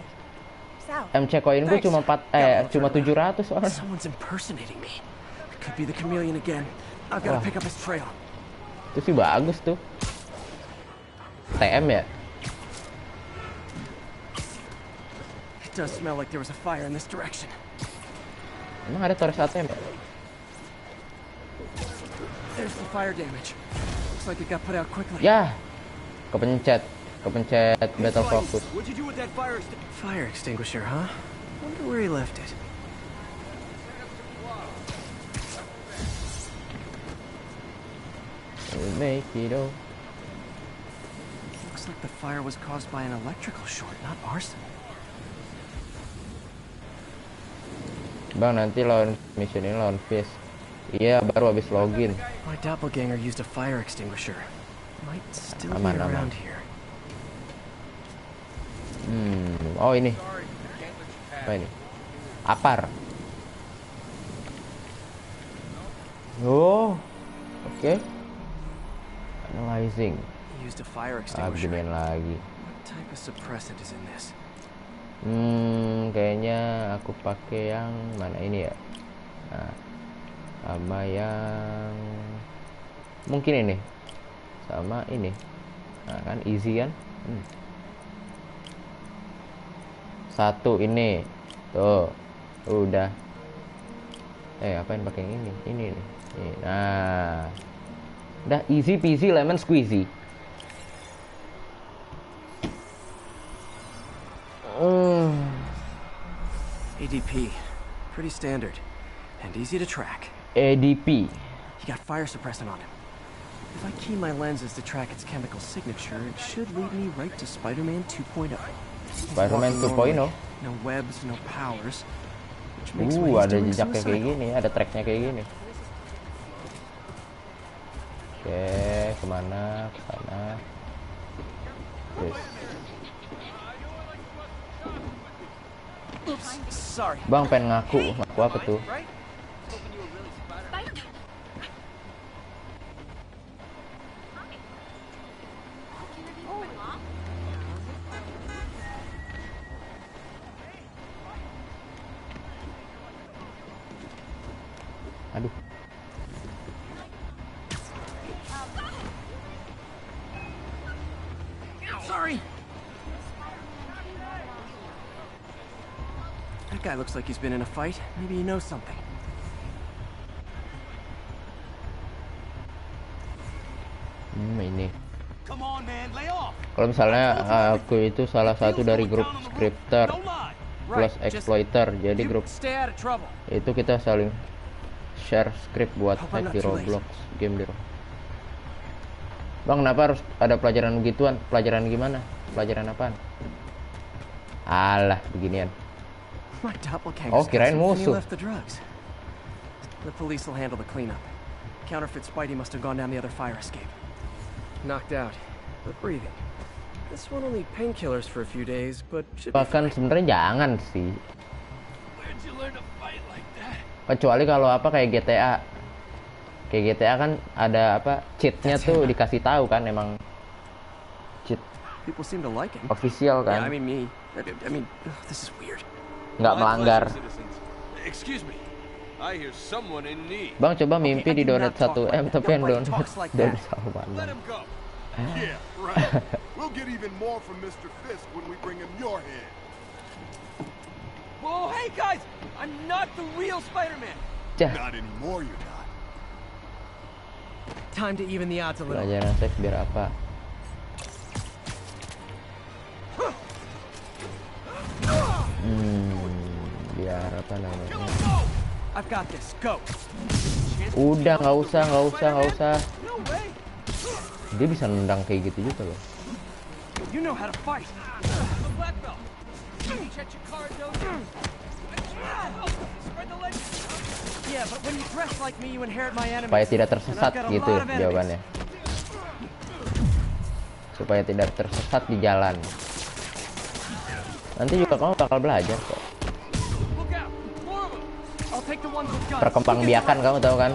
South.
MC koin gue
Thanks.
cuma 700 soalnya.
Someone's impersonating me. It could be the chameleon again. I've got to
Wah.
pick up his trail.
Itu sih bagus tuh. TM ya?
It does smell like there was a fire in this direction.
Emang ada Torres ATM ya?
There's the fire damage. Looks like it got put out quickly.
Ya, kepencet battle focus.
What'd you do with that fire
Fire extinguisher, huh? Wonder where he left it.
We'll make it all.
Looks like the fire was caused by an electrical short, not arson.
Bang, nanti lawan mission ini lawan Fizz. Iya, baru habis login.
My doppelganger used a fire extinguisher. Might still
Aman,
be
aman.
around here.
Oh ini. Apa ini? Apar. Oh, oke. Analyzing.
He used a fire
Ah,
extinguisher.
beginian lagi.
What type of suppressant is in this?
Kayaknya aku pakai yang mana ini ya? Nah, sama yang mungkin ini, sama ini. Nah, kan easy kan? Satu ini, tuh, udah. Apain pakai yang ini? Ini nih. Nah, udah easy peasy lemon squeezy.
ADP. Pretty standard. And easy to track.
ADP.
He got fire suppressant on him. If I key my lenses to track its chemical signature, it should lead me right to Spider-Man 2.0.
Spider-Man 2.0.
No webs, no powers. Which makes what he's
Ada
doing
jejaknya kayak
suicidal.
gini, ada tracknya kayak gini. Oke, kemana? Kesana. Yes.
Oops, sorry.
Bang pengen ngaku apa tuh?
Right?
Aduh.
Sorry. That guy looks like he's been in a fight. Maybe he knows something.
Ini.
Come on, man, lay off.
Kalau misalnya aku itu salah satu dari grup scripter
No lie.
plus
Right, just-
exploiter, jadi grup
Stay out of trouble.
itu kita saling share script buat
Hope I'm
hack di
not too late.
Roblox, game di Roblox. Bang, kenapa harus ada pelajaran begituan? Pelajaran gimana? Pelajaran apaan? Alah, beginian.
My doppelganger.
Oh, kirain musuh.
left the drugs. The police will handle the cleanup. Counterfeit Spidey must have gone down the other fire escape. Knocked out, but breathing. This one will need painkillers for a few days, but should be
Bahkan sebenarnya jangan sih.
Where'd you learn to fight like that?
Kecuali kalau apa kayak GTA. Kayak GTA kan ada apa? Cheatnya tuh dikasih tahu kan, emang cheat
People seem to like him.
official
Yeah,
kan.
I mean me. I mean, ugh, this is weird.
Nggak
My
melanggar.
pleasure, citizens. Excuse me. I hear someone in need.
Bang, coba mimpi
Okay, I
di
do
donate
not talk
1
like
M
that.
tapi yang
Nobody
donate
talks like
donate
that.
sama
Let
Bang.
him go.
Yeah, right. We'll get even more from Mr. Fisk when we bring him your head.
Whoa, hey guys! I'm not the real Spider-Man.
Cah,
Not anymore, you're not.
Time to even the odds a little.
pelajaran seks biar apa? Biar apa namanya?
I've got this. Go.
Udah, nggak usah.
No way.
Dia bisa nendang kayak gitu juga loh.
You know how to fight. I'm a black belt. Check your card, Yeah, but when you dress like me, you inherit my enemies.
Supaya tidak tersesat gitu jawabannya. Supaya tidak tersesat di jalan. Nanti juga kamu bakal belajar kok. Perkembangbiakan, kamu tahu kan?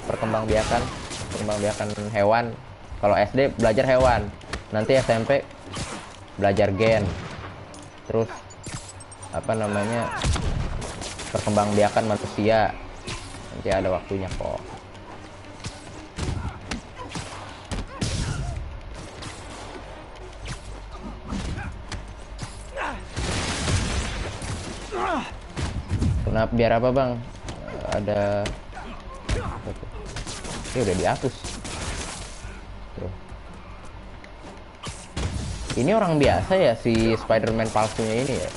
Perkembangbiakan hewan. Kalau SD belajar hewan, nanti SMP belajar gen. Terus apa namanya? Perkembangbiakan manusia. Nanti ada waktunya kok. Kenapa, biar apa bang? Ada ini udah dihapus. Tuh. Ini orang biasa ya si Spider-Man palsunya ini ya.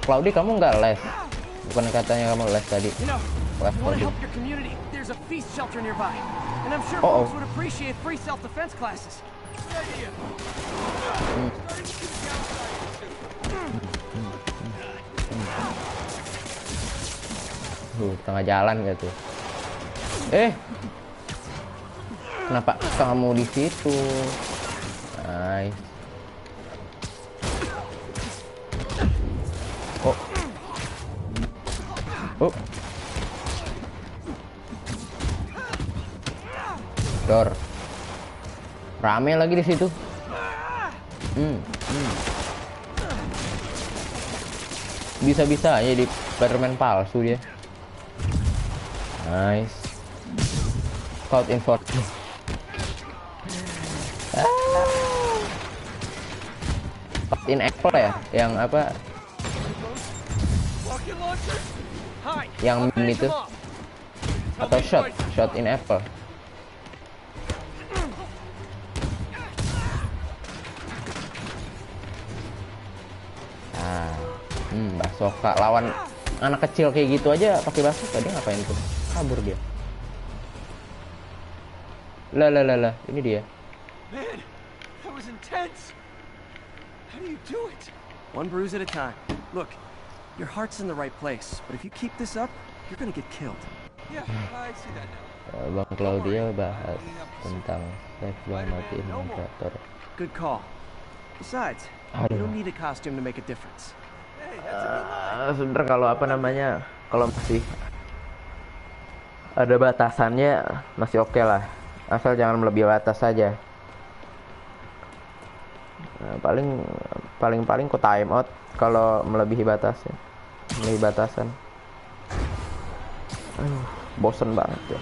Claudi, kamu nggak les? Bukan katanya kamu les tadi? Les Claudi. Oh, tengah jalan gitu. Kenapa kamu di situ? Nice. Oh. Dor. Rame lagi di situ. Bisa-bisa aja di Spider-Man palsu dia. Nice. Cloud Info. In Apple ya, yang apa? Yang meme itu atau shot in Apple. Basoka lawan anak kecil kayak gitu aja pakai basoka, dia ngapain tuh? Kabur dia. Lah, ini dia.
Man, that was intense. How do you do it? One bruise at a time. Look, your heart's in the right place, but if you keep this up, you're gonna get killed. Yeah, I see that now.
Bang Claudia bahas tentang seks yang matiin moderator.
Good call. Besides, you don't need a costume to make a difference.
Sebenernya kalau apa namanya, kalau masih ada batasannya masih oke lah, asal jangan melebihi batas saja. Paling ku time out kalau melebihi batasnya, melebihi batasan. Bosen banget ya.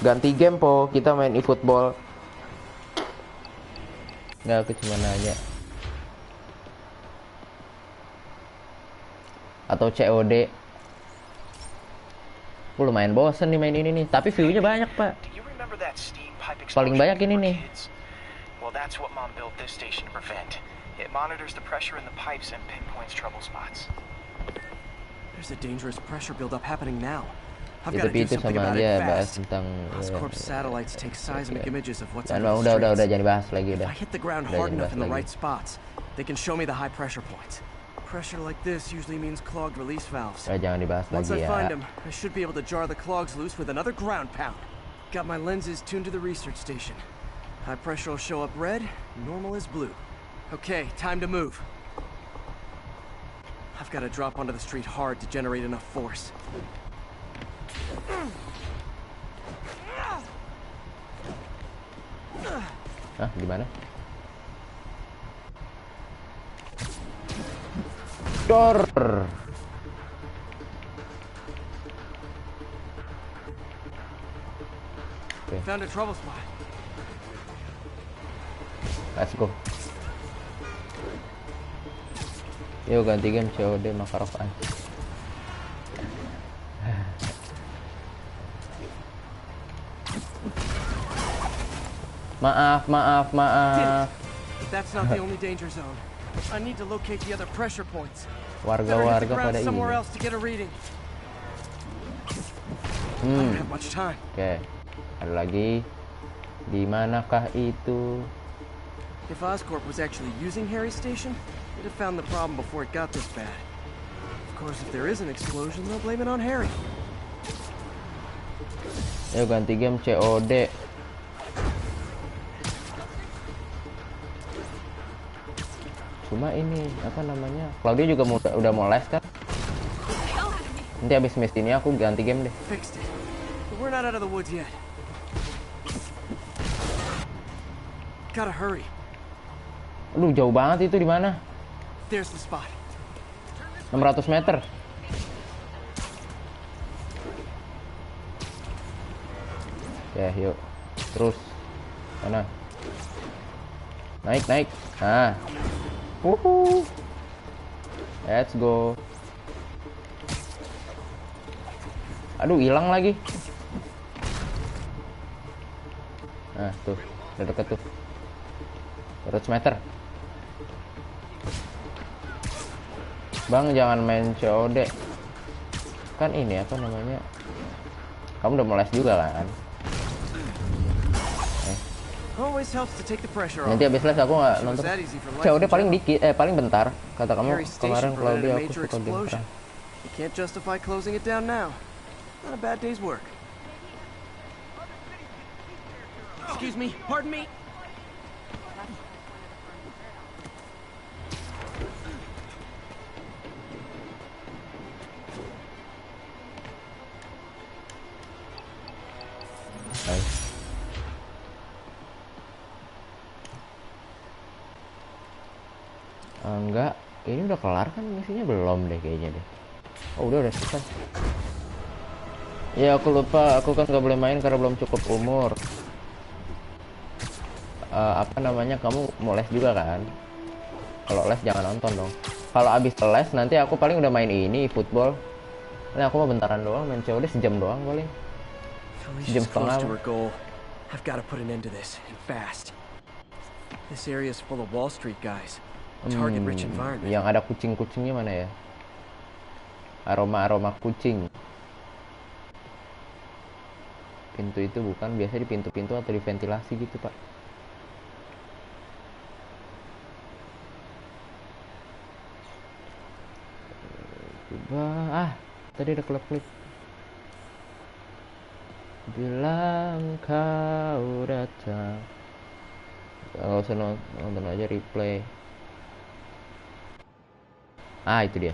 Ganti game po, kita main eFootball. Nggak, aku cuma nanya. Atau COD. Lumayan bosen nih main ini nih, tapi view-nya banyak pak. Paling banyak ini nih.
Well, that's what Mom built this station to prevent. It monitors the pressure in the pipes and pinpoints trouble spots.
There's a dangerous pressure buildup happening now. I've
Itu
got to do something about it
bahas
fast.
tentang
Oscorp satellites take seismic images of what's under
udah
the streets.
jangan dibahas lagi udah.
If I hit the ground hard enough in the right spots, they can show me the high pressure points. Pressure like this usually means clogged release valves.
Jangan dibahas
Once
lagi
I
ya.
find them, I should be able to jar the clogs loose with another ground pound. Got my lenses tuned to the research station. High pressure will show up red, normal is blue. Okay, time to move. I've got to drop onto the street hard to generate enough force.
Cor.
Found a trouble spot.
Let's go. Yuk ganti game COD Makarov an. Maaf.
That's not the only danger zone. I need to locate the other pressure points.
Warga-warga pada ini.
Somewhere else to get a reading. I don't have much time.
Oke. Ada lagi. Di manakah itu?
If Oscorp was actually using Harry's station, they'd have found the problem before it got this bad. Of course, if there is an explosion, they'll blame it on Harry.
Yuk ganti game COD. Cuma ini apa namanya? Claudia juga udah mau les kan? Nanti habis match ini aku ganti game deh.
Fixed it. But we're not out of the woods yet. Gotta hurry.
Aduh, jauh banget itu di mana?
There's the spot.
600 meter. Ya, yuk. Terus. Mana? Naik. Nah. Wuhu. Let's go. Aduh, hilang lagi. Nah, tuh. Udah deket tuh. 100 meter. Bang, jangan main COD. Kan ini apa namanya? Kamu udah mau les juga kan? Nanti abis les aku nggak nonton. COD paling dikit, paling bentar. Kata kamu kemarin Claudia aku suka bentar.
Can't justify closing it down now. Not a bad day's work. Excuse me, pardon me.
Enggak, ini udah kelar kan misinya? Belum deh kayaknya deh. Oh udah selesai. Ya aku lupa, aku kan nggak boleh main karena belum cukup umur. Apa namanya, kamu mau les juga kan? Kalau les jangan nonton dong. Kalau abis les nanti aku paling udah main ini football. Ini aku mau bentaran doang, main COD sejam doang paling. Sejam setengah.
I've got to put an end to this and fast. This area is full of Wall Street guys. Target rich environment.
Yang ada kucing-kucingnya mana ya? Aroma kucing. Pintu itu bukan, biasa di pintu-pintu atau di ventilasi gitu, Pak. Tadi ada klip-klip. Bilang kau datang. Nggak usah nonton aja replay. Itu dia.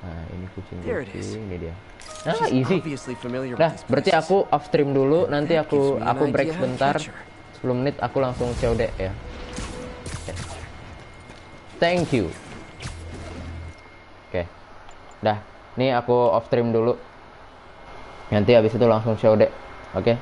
Nah, ini kucing ini dia. Easy. Nah, berarti aku off stream dulu, nanti aku break sebentar. 10 menit aku langsung COD ya. Thank you. Oke. Dah, nih aku off stream dulu. Nanti habis itu langsung COD. Oke.